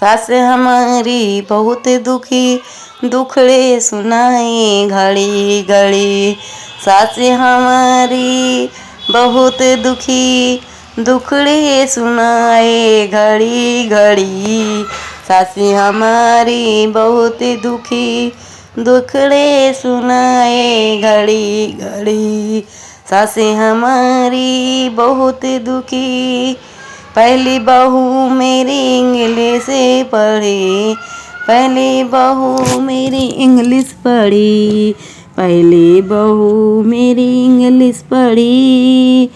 सास हमारी बहुत दुखी दुखड़े सुनाए घड़ी घड़ी। सास हमारी बहुत दुखी दुखड़े सुनाए घड़ी घड़ी। सास हमारी बहुत दुखी दुखड़े सुनाए घड़ी घड़ी। सास हमारी बहुत दुखी। पहली बहू मेरी इंग्लिश पढ़ी, पहली बहू मेरी इंग्लिश पढ़ी, पहली बहू मेरी इंग्लिश पढ़ी,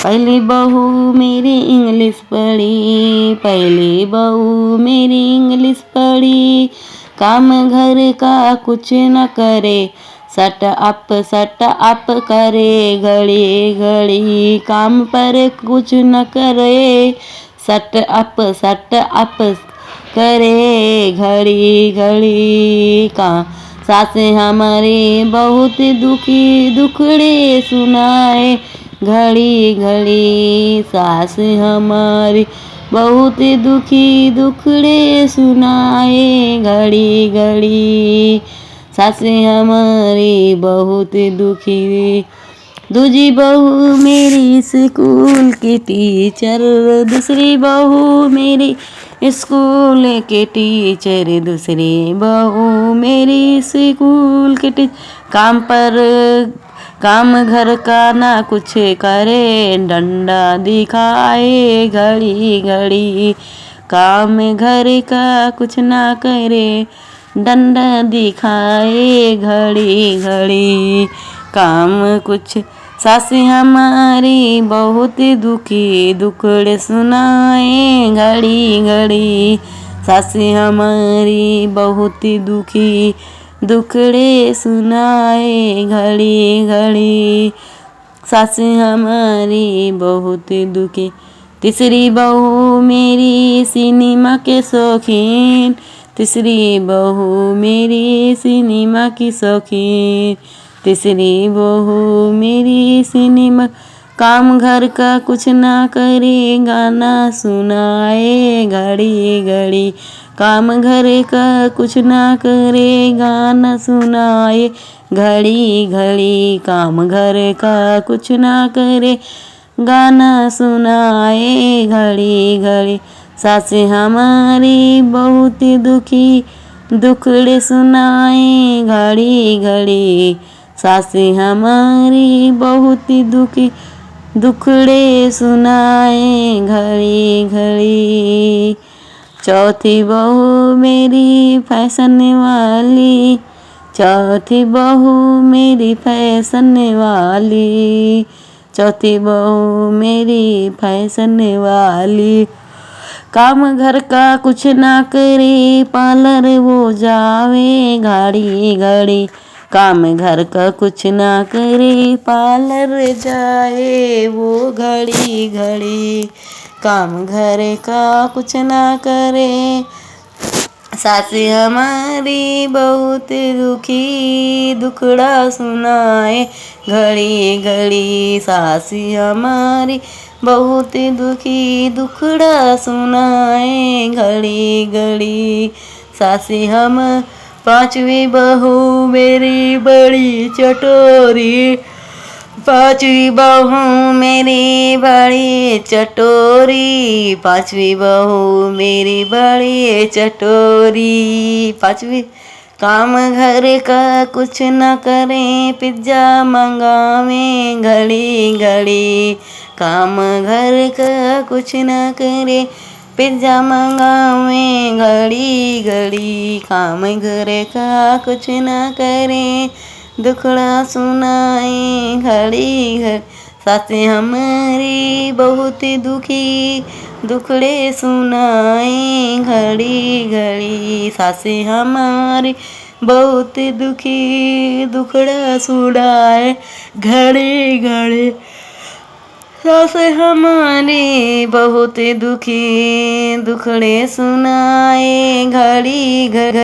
पहली बहू मेरी इंग्लिश पढ़ी, पहली बहू मेरी इंग्लिश पढ़ी। काम घर का कुछ न करे, सट अप करे घड़ी घड़ी। काम पर कुछ न करे, सट अप करे घड़ी घड़ी। का सास हमारी बहुत दुखी दुखड़े सुनाए घड़ी घड़ी। सास हमारी बहुत दुखी दुखड़े सुनाए घड़ी घड़ी। सास हमारी बहुत दुखी। दूजी बहू मेरी स्कूल की टीचर, दूसरी बहू मेरी स्कूल के टीचर, दूसरी बहू मेरी स्कूल के टीचर। काम घर का ना कुछ करे, डंडा दिखाए घड़ी घड़ी। काम घर का कुछ ना करे, डंडा दिखाए घड़ी घड़ी। काम कुछ सास हमारी बहुत दुखी दुखड़े सुनाए घड़ी घड़ी। सास हमारी बहुत दुखी दुखड़े सुनाए घड़ी घड़ी। सास हमारी बहुत दुखी। तीसरी बहू मेरी सिनेमा के शौकीन, तीसरी बहू मेरी सिनेमा की शौकीन, तीसरी बहू मेरी सिनेमा। काम घर का कुछ ना करे, गाना सुनाए घड़ी घड़ी। काम घर का कुछ ना करे, गाना सुनाए घड़ी घड़ी। काम घर का कुछ ना करे, गाना सुनाए घड़ी घड़ी। सास हमारी बहुत दुखी दुखड़े सुनाए घड़ी घड़ी। सास हमारी बहुत दुखी दुखड़े सुनाए घड़ी घड़ी। चौथी बहू मेरी फैशन वाली, चौथी बहू मेरी फैशन वाली, चौथी बहू मेरी फैशन वाली। काम घर का कुछ ना करे, पार्लर वो जावे घड़ी घड़ी। काम घर का कुछ ना करे, पार्लर जाए वो घड़ी घड़ी। काम घर का कुछ ना करे, सास हमारी बहुत दुखी दुखड़ा सुनाए घड़ी घड़ी। सास हमारी बहुत दुखी दुखड़ा सुनाए घड़ी घड़ी। सास हम पांचवी बहू मेरी बड़ी चटोरी, पांचवी बहू मेरी बड़ी चटोरी, पांचवी बहू मेरी बड़ी चटोरी। पांचवी काम घर का कुछ न करे, पिज्जा मंगावे घड़ी घड़ी। काम घर का कुछ न करे, पिज्जा मंगावे घड़ी घड़ी। काम घर का कुछ न करे, दुखड़ा सुनाए घड़ी घड़ी। सास हमारी बहुत दुखी दुखड़े सुनाए घड़ी घड़ी। सास हमारी बहुत दुखी दुखड़ा सुनाए घड़ी घड़ी। सास हमारी बहुत दुखी दुखड़े सुनाए घड़ी घड़ी।